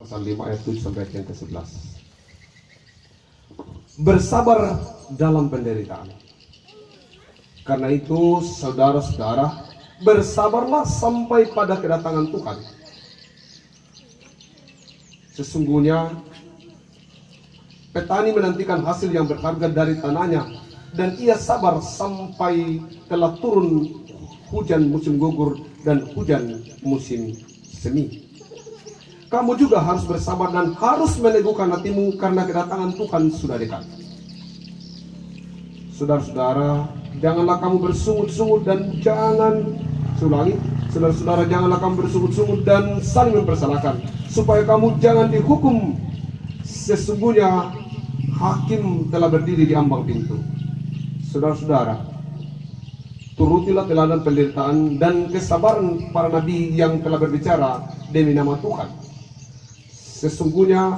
pasal 5 ayat 7 sampai ayat yang ke-11. Bersabar dalam penderitaan. Karena itu saudara-saudara, bersabarlah sampai pada kedatangan Tuhan. Sesungguhnya petani menantikan hasil yang berharga dari tanahnya, dan ia sabar sampai telah turun hujan musim gugur dan hujan musim semi. Kamu juga harus bersabar dan harus meneguhkan hatimu karena kedatangan Tuhan sudah dekat. Saudara-saudara, janganlah kamu bersungut-sungut dan saudara-saudara, janganlah kamu bersungut-sungut dan saling mempersalahkan, supaya kamu jangan dihukum. Sesungguhnya hakim telah berdiri di ambang pintu. Saudara-saudara, turutilah teladan penderitaan dan kesabaran para nabi yang telah berbicara demi nama Tuhan. Sesungguhnya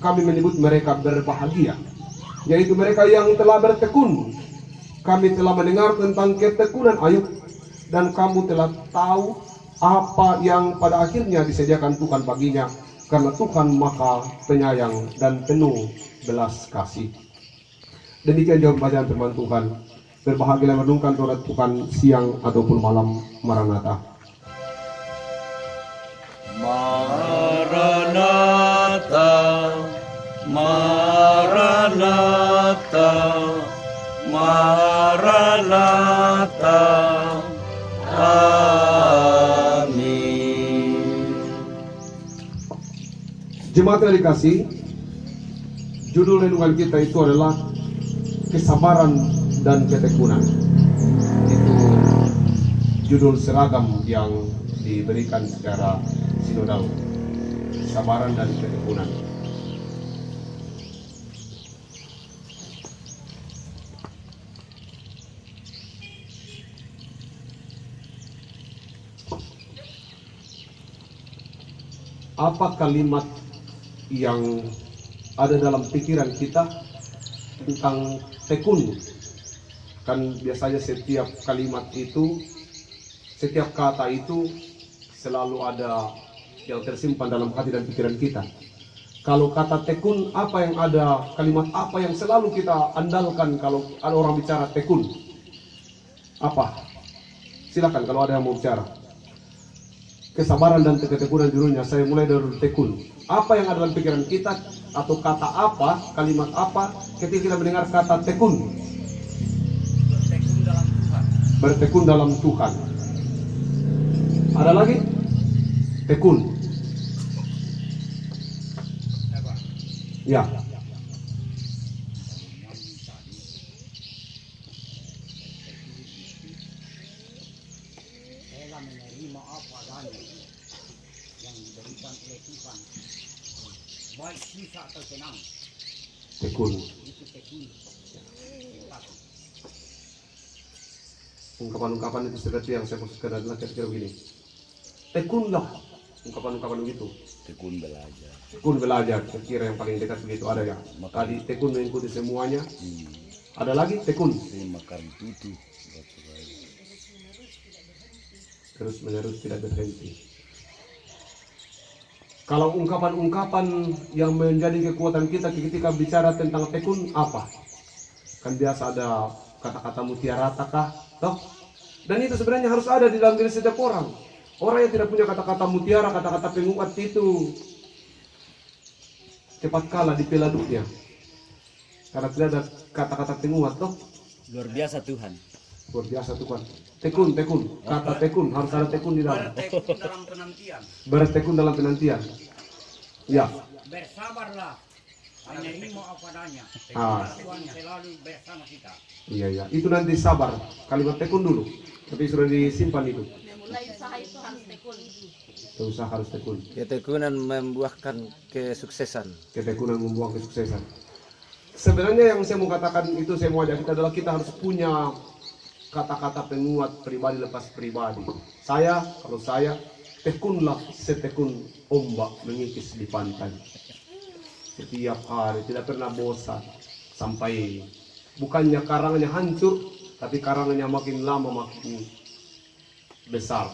kami menyebut mereka berbahagia, yaitu mereka yang telah bertekun. Kami telah mendengar tentang ketekunan Ayub, dan kamu telah tahu apa yang pada akhirnya disediakan Tuhan baginya, karena Tuhan Maha Penyayang dan penuh belas kasih. Demikian jawab bacaan firman Tuhan. Berbahagialah merenungkan Taurat Tuhan siang ataupun malam. Maranatha. Maranatha, Maranatha, Maranatha, amin. Jemaat yang dikasih, judul renungan kita itu adalah kesabaran dan ketekunan. Itu judul seragam yang diberikan secara sinodal, kesabaran dan ketekunan. Apa kalimat yang ada dalam pikiran kita tentang tekun? Kan biasanya setiap kalimat itu, setiap kata itu selalu ada yang tersimpan dalam hati dan pikiran kita. Kalau kata tekun, apa yang ada, kalimat apa yang selalu kita andalkan kalau ada orang bicara tekun? Apa? Silakan kalau ada yang mau bicara. Kesabaran dan ketekunan judulnya. Saya mulai dari tekun. Apa yang ada dalam pikiran kita, atau kata apa, kalimat apa ketika kita mendengar kata tekun? Bertekun dalam Tuhan. Bertekun dalam Tuhan. Ada lagi? Tekun. Ya. Rela menerima apa adanya yang diberikan oleh Tuhan, baik susah atau senang. Tekun. Itu tekun. Ungkapan-ungkapan itu seperti yang saya maksudkan adalah kira-kira begini. Tekunlah. Ungkapan-ungkapan begitu. Tekun belajar. Tekun belajar. Saya kira yang paling dekat begitu ada ya. Tadi tekun mengikuti semuanya. Ada lagi tekun. Makan tutu. Terus menerus tidak berhenti. Kalau ungkapan-ungkapan yang menjadi kekuatan kita ketika bicara tentang tekun apa? Kan biasa ada kata-kata mutiara kah? Toh? Dan itu sebenarnya harus ada di dalam diri setiap orang. Orang yang tidak punya kata-kata mutiara, kata-kata penguat itu cepat kalah di peladuknya. Karena tidak ada kata-kata penguat, toh? Luar biasa Tuhan. Luar biasa Tuhan. Tekun. Kata tekun, harus ada tekun di dalam. Bertekun dalam penantian. Bertekun dalam penantian. Ya. Bersabarlah. Hanya ilmu apa adanya. Ah. Tuhan selalu bersama kita. Iya. Itu nanti sabar. Kalimat tekun dulu. Tapi sudah disimpan itu. Memulai usaha itu harus tekun. Usaha harus tekun. Ketekunan membuahkan kesuksesan. Ketekunan membuang kesuksesan. Sebenarnya yang saya mau katakan itu, saya mau ajak kita adalah kita harus punya kata-kata penguat pribadi lepas pribadi. Kalau saya, tekunlah setekun ombak mengikis di pantai. Setiap hari, tidak pernah bosan. Sampai bukannya karangnya hancur, tapi karangnya makin lama makin besar.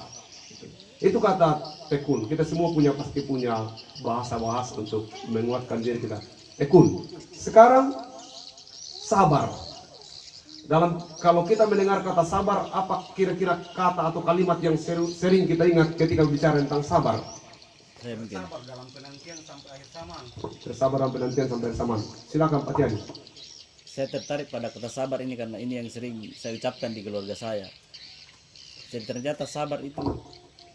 Itu kata tekun. Kita semua pasti punya bahasa-bahasa untuk menguatkan diri kita. Tekun. Sekarang sabar. Kalau kita mendengar kata sabar, apa kira-kira kata atau kalimat yang sering kita ingat ketika bicara tentang sabar? Saya mungkin. Sabar dalam penantian sampai akhir zaman. Sabar dalam penantian sampai akhir zaman. Silakan Pak Tiadi. Saya tertarik pada kata sabar ini karena ini yang sering saya ucapkan di keluarga saya. Jadi ternyata sabar itu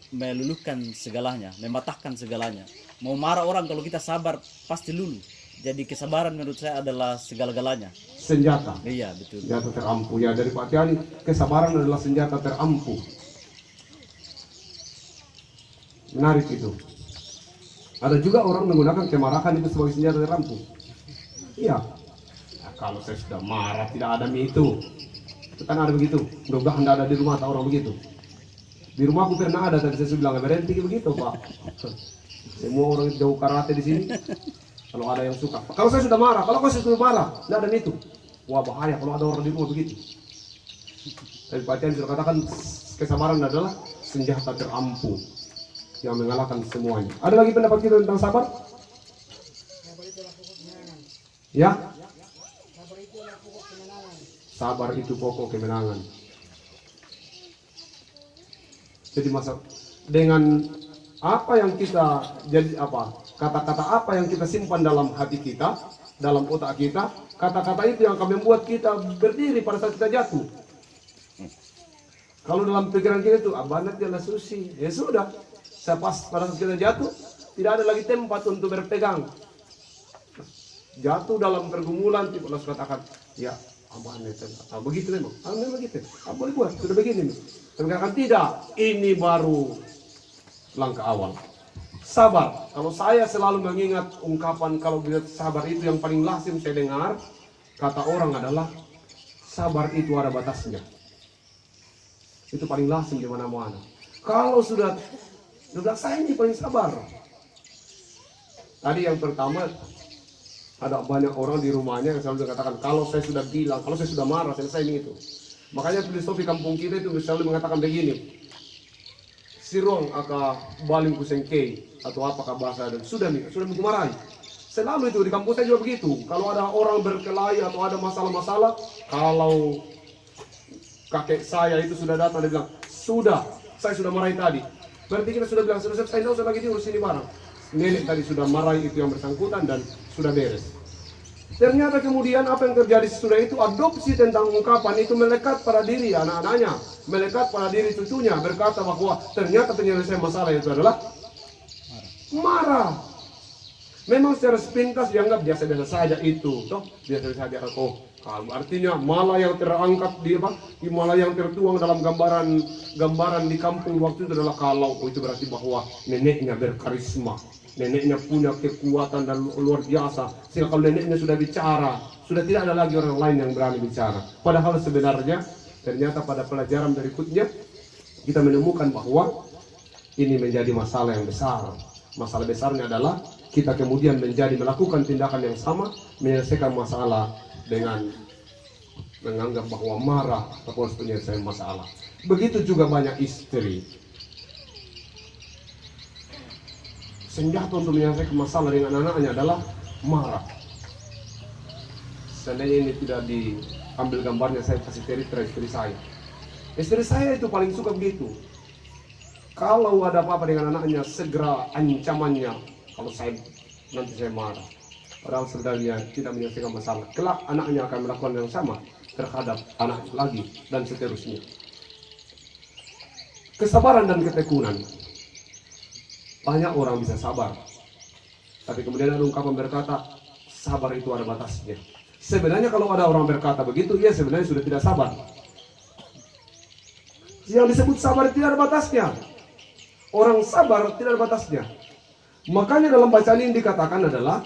meluluhkan segalanya, mematahkan segalanya. Mau marah orang kalau kita sabar pasti luluh. Jadi kesabaran menurut saya adalah segala-galanya. Senjata. Iya, betul. Senjata terampuh. Ya, dari Pak Tiadi, kesabaran adalah senjata terampuh. Menarik itu. Ada juga orang menggunakan kemarahan itu sebagai senjata terampuh. Iya. Nah, kalau saya sudah marah tidak ada itu. Itu kan ada begitu. Mudah-mudahan tidak ada di rumah atau orang begitu. Di rumah aku pernah ada, tadi saya bilang berhenti begitu Pak. Semua orang jauh karate di sini. Kalau ada yang suka. Kalau saya sudah marah, kalau saya sudah marah, tidak ada itu. Wah bahaya kalau ada orang di rumah begitu. Tapi Pak Tian sudah katakan kesabaran adalah senjata terampuh yang mengalahkan semuanya. Ada lagi pendapat kita tentang sabar? Ya? Sabar itu pokok kemenangan. Jadi masa dengan apa yang kita jadi apa? Kata-kata apa yang kita simpan dalam hati kita, dalam otak kita, kata-kata itu yang akan membuat kita berdiri pada saat kita jatuh. Kalau dalam pikiran kita itu, abanat adalah susi, ya sudah. Pas pada saat kita jatuh, tidak ada lagi tempat untuk berpegang. Jatuh dalam pergumulan, tiba langsung katakan, ya abanat, begitu memang, memang begitu. Boleh buat, sudah begini. Tapi katakan tidak, ini baru langkah awal. Sabar. Kalau saya selalu mengingat ungkapan kalau sabar itu yang paling lazim saya dengar, kata orang adalah sabar itu ada batasnya. Itu paling lazim di mana-mana. Kalau sudah saya ini paling sabar. Tadi yang pertama ada banyak orang di rumahnya yang selalu katakan kalau saya sudah bilang, kalau saya sudah marah, selesai ini itu. Makanya filosofi kampung kita itu selalu mengatakan begini. Sirong aka baling kusengkei atau apakah bahasa dan sudah marahi. Selalu itu di kampung saya juga begitu. Kalau ada orang berkelahi atau ada masalah-masalah, kalau kakek saya itu sudah datang dia bilang, sudah, saya sudah marahi tadi. Berarti kita sudah bilang, sudah selesai, tidak usah lagi diurus ini barang. Nenek tadi sudah marahi itu yang bersangkutan dan sudah beres. Ternyata kemudian apa yang terjadi sesudah itu, adopsi tentang ungkapan itu melekat pada diri anak-anaknya, melekat pada diri cucunya, berkata bahwa ternyata penyelesaian masalah itu adalah marah. Memang secara sepintas dianggap biasa-biasa saja itu, toh biasa-biasa saja. Oh, artinya malah yang terangkat malah yang tertuang dalam gambaran di kampung waktu itu adalah kalau itu berarti bahwa neneknya berkarisma. Neneknya punya kekuatan dan luar biasa. Sehingga kalau neneknya sudah bicara, sudah tidak ada lagi orang lain yang berani bicara. Padahal sebenarnya, ternyata pada pelajaran berikutnya, kita menemukan bahwa ini menjadi masalah yang besar. Masalah besarnya adalah kita kemudian melakukan tindakan yang sama, menyelesaikan masalah dengan menganggap bahwa marah atau harus menyelesaikan masalah. Begitu juga banyak istri. Senjata untuk menyelesaikan masalah dengan anak-anaknya adalah marah. Seandainya ini tidak diambil gambarnya, saya kasih cerita istri saya. Istri saya itu paling suka begitu. Kalau ada apa-apa dengan anaknya, segera ancamannya. Kalau nanti saya marah. Padahal sebenarnya tidak menyelesaikan masalah. Kelak anaknya akan melakukan yang sama terhadap anak lagi dan seterusnya. Kesabaran dan ketekunan. Banyak orang bisa sabar, tapi kemudian ada ungkapan berkata sabar itu ada batasnya. Sebenarnya kalau ada orang berkata begitu, ia sebenarnya sudah tidak sabar. Yang disebut sabar tidak ada batasnya. Orang sabar tidak ada batasnya. Makanya dalam bacaan ini dikatakan adalah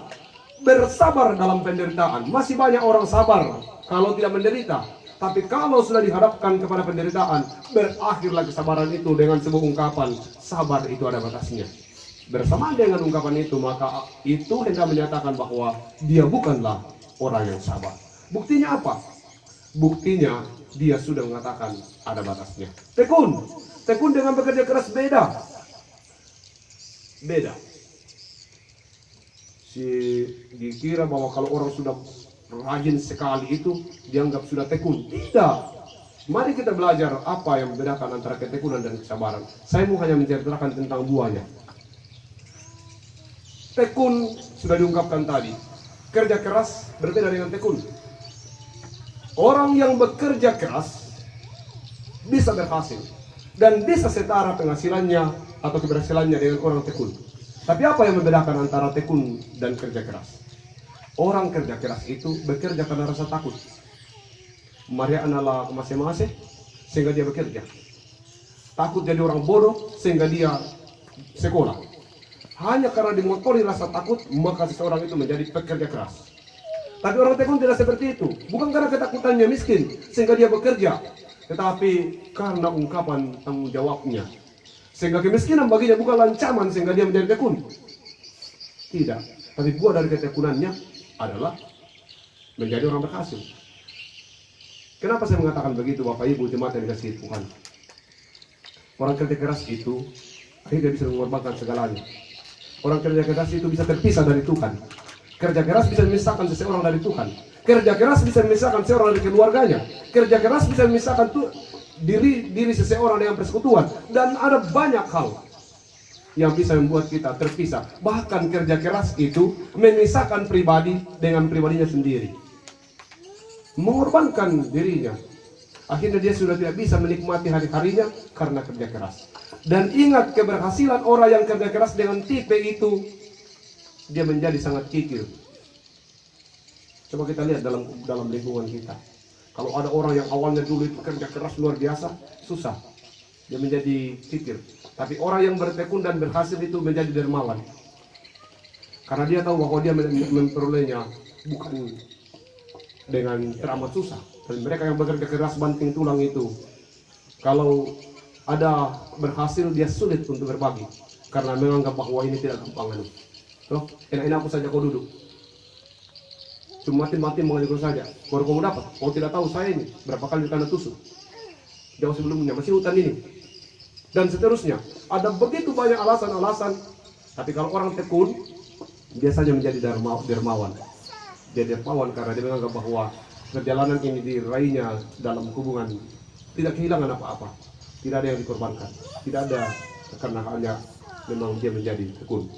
bersabar dalam penderitaan. Masih banyak orang sabar kalau tidak menderita. Tapi kalau sudah dihadapkan kepada penderitaan, berakhirlah kesabaran itu dengan sebuah ungkapan sabar itu ada batasnya. Bersamaan dengan ungkapan itu, maka itu hendak menyatakan bahwa dia bukanlah orang yang sabar. Buktinya apa? Buktinya dia sudah mengatakan ada batasnya. Tekun dengan bekerja keras beda. beda. Si dikira bahwa kalau orang sudah rajin sekali itu dianggap sudah tekun. Tidak. Mari kita belajar apa yang membedakan antara ketekunan dan kesabaran. Saya mau hanya menceritakan tentang buahnya. Tekun sudah diungkapkan tadi. Kerja keras berbeda dengan tekun. Orang yang bekerja keras bisa berhasil dan bisa setara penghasilannya atau keberhasilannya dengan orang tekun. Tapi apa yang membedakan antara tekun dan kerja keras? Orang kerja keras itu bekerja karena rasa takut. Maria adalah masing-masing sehingga dia bekerja. Takut jadi orang bodoh sehingga dia sekolah. Hanya karena dimotori rasa takut, maka seseorang itu menjadi pekerja keras. Tapi orang tekun tidak seperti itu. Bukan karena ketakutannya miskin sehingga dia bekerja, tetapi karena ungkapan tanggung jawabnya. Sehingga kemiskinan baginya bukan ancaman sehingga dia menjadi tekun. Tidak. Tapi buah dari ketekunannya adalah menjadi orang berhasil. Kenapa saya mengatakan begitu, Bapak Ibu jemaat yang dikasihi Tuhan? Orang kerja keras itu akhirnya bisa mengorbankan segalanya. Orang kerja keras itu bisa terpisah dari Tuhan. Kerja keras bisa memisahkan seseorang dari Tuhan. Kerja keras bisa memisahkan seseorang dari keluarganya. Kerja keras bisa memisahkan diri seseorang dengan persekutuan. Dan ada banyak hal yang bisa membuat kita terpisah. Bahkan kerja keras itu memisahkan pribadi dengan pribadinya sendiri. Mengorbankan dirinya. Akhirnya dia sudah tidak bisa menikmati hari-harinya karena kerja keras. Dan ingat, keberhasilan orang yang kerja keras dengan tipe itu, dia menjadi sangat kikir. Coba kita lihat dalam lingkungan kita. Kalau ada orang yang awalnya dulu itu kerja keras luar biasa, susah. Dia menjadi kikir. Tapi orang yang bertekun dan berhasil itu menjadi dermawan. Karena dia tahu bahwa dia memperolehnya bukan dengan teramat susah. Dan mereka yang bekerja keras banting tulang itu, kalau ada berhasil, dia sulit untuk berbagi karena menganggap bahwa ini tidak gampang. Loh, enak-enak aku saja kau duduk, cuma mati mengajukan saja, baru kamu dapat. Kau tidak tahu saya ini berapa kali kena tusuk jauh sebelumnya, masih hutan ini, dan seterusnya. Ada begitu banyak alasan-alasan. Tapi kalau orang tekun biasanya menjadi dermawan. Dia dermawan karena dia menganggap bahwa perjalanan ini diraihnya dalam hubungan tidak kehilangan apa-apa. Tidak ada yang dikorbankan. Tidak ada, karena hanya memang dia menjadi tekun.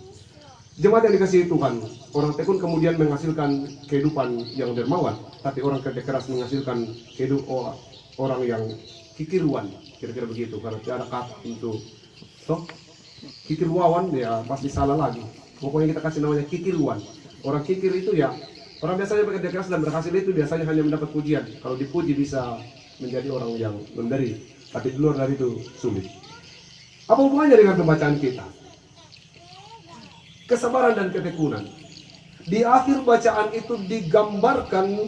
Jemaat yang dikasihi Tuhan, orang tekun kemudian menghasilkan kehidupan yang dermawan. Tapi orang kerja keras menghasilkan kehidupan orang yang kikiruan. Kira-kira begitu, karena tidak ada kata untuk kikirwawan, ya pasti salah lagi. Pokoknya kita kasih namanya kikiruan. Orang kikir itu ya, orang biasanya bekerja keras dan berhasil itu biasanya hanya mendapat pujian. Kalau dipuji bisa menjadi orang yang memberi. Tapi di luar dari itu sulit. Apa hubungannya dengan pembacaan kita? Kesabaran dan ketekunan. Di akhir bacaan itu digambarkan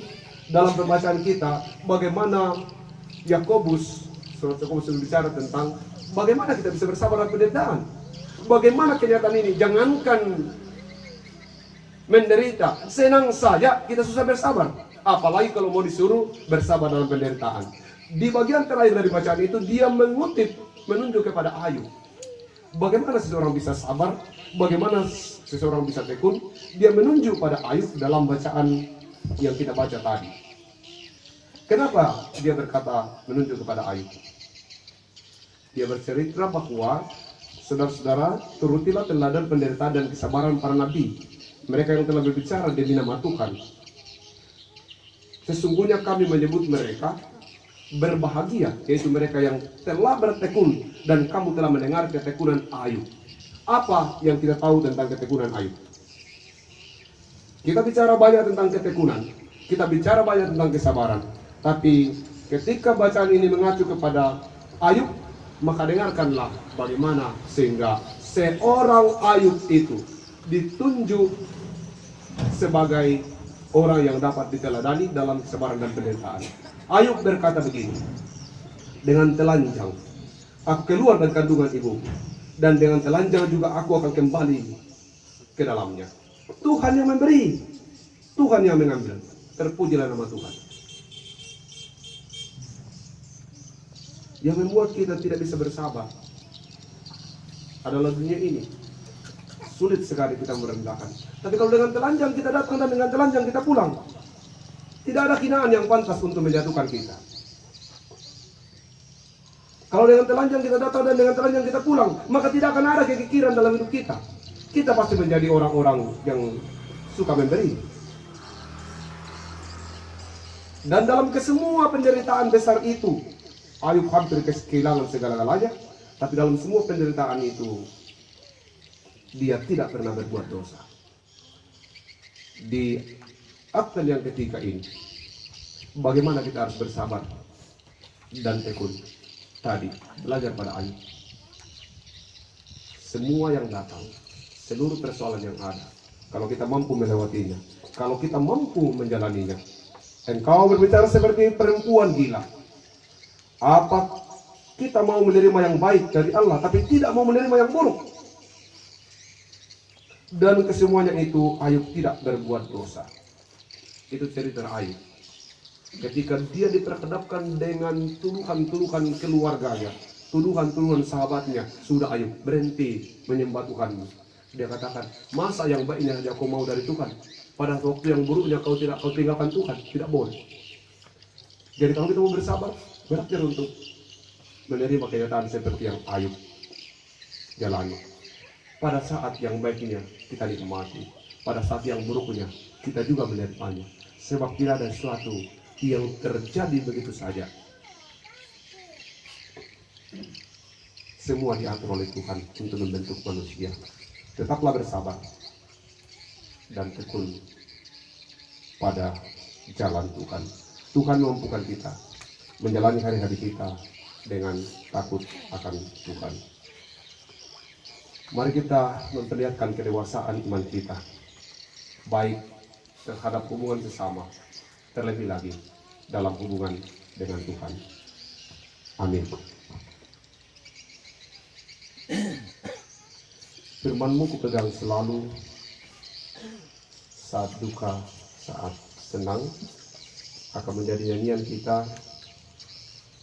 dalam pembacaan kita bagaimana Yakobus, surat Yakobus berbicara tentang bagaimana kita bisa bersabar dalam penderitaan. Bagaimana kenyataan ini? Jangankan menderita, senang saja kita susah bersabar. Apalagi kalau mau disuruh bersabar dalam penderitaan. Di bagian terakhir dari bacaan itu dia menunjuk kepada Ayub. Bagaimana seseorang bisa sabar, bagaimana seseorang bisa tekun. Dia menunjuk pada Ayub dalam bacaan yang kita baca tadi. Kenapa dia berkata menunjuk kepada Ayub? Dia bercerita bahwa saudara-saudara, turutilah teladan penderitaan dan kesabaran para nabi, mereka yang telah berbicara demi nama Tuhan. Sesungguhnya kami menyebut mereka berbahagia, yaitu mereka yang telah bertekun, dan kamu telah mendengar ketekunan Ayub. Apa yang kita tahu tentang ketekunan Ayub? Kita bicara banyak tentang ketekunan, kita bicara banyak tentang kesabaran, tapi ketika bacaan ini mengacu kepada Ayub, maka dengarkanlah bagaimana sehingga seorang Ayub itu ditunjuk sebagai orang yang dapat diteladani dalam kesabaran dan penderitaan. Ayub berkata begini, dengan telanjang aku keluar dari kandungan ibu, dan dengan telanjang juga aku akan kembali ke dalamnya. Tuhan yang memberi, Tuhan yang mengambil. Terpujilah nama Tuhan. Yang membuat kita tidak bisa bersabar adalah dunia ini. sulit sekali kita merendahkan. Tapi kalau dengan telanjang kita datang dan dengan telanjang kita pulang, tidak ada hinaan yang pantas untuk menjatuhkan kita. Kalau dengan telanjang kita datang dan dengan telanjang kita pulang, maka tidak akan ada kekikiran dalam hidup kita. Kita pasti menjadi orang-orang yang suka memberi. Dan dalam kesemua penderitaan besar itu, Ayub hampir kehilangan segala-galanya. Tapi dalam semua penderitaan itu, dia tidak pernah berbuat dosa. Di akte yang ketiga ini, bagaimana kita harus bersabar dan tekun. Tadi belajar pada Ayub. Semua yang datang, seluruh persoalan yang ada, kalau kita mampu melewatinya, kalau kita mampu menjalaninya. Engkau berbicara seperti perempuan gila. Apa kita mau menerima yang baik dari Allah, tapi tidak mau menerima yang buruk? Dan kesemuanya itu Ayub tidak berbuat dosa. Itu cerita Ayub. Ketika dia diperhadapkan dengan tuduhan-tuduhan keluarganya, tuduhan-tuduhan sahabatnya, sudah Ayub berhenti menyembah Tuhanmu. Dia katakan, masa yang baiknya saja kau mau dari Tuhan, pada waktu yang buruknya kau tinggalkan Tuhan? Tidak boleh. Jadi kalau kita mau bersabar, berakhir untuk menerima kenyataan seperti yang Ayub jalani. Pada saat yang baiknya kita nikmati, pada saat yang buruknya kita juga menerimanya. Sebab tidak ada sesuatu yang terjadi begitu saja. Semua diatur oleh Tuhan untuk membentuk manusia. Tetaplah bersabar dan tekun pada jalan Tuhan. Tuhan mampukan kita menjalani hari-hari kita dengan takut akan Tuhan. Mari kita memperlihatkan kedewasaan iman kita, baik terhadap hubungan sesama, terlebih lagi dalam hubungan dengan Tuhan. Amin. Firman-Mu kupegang selalu, saat duka, saat senang, akan menjadi nyanyian kita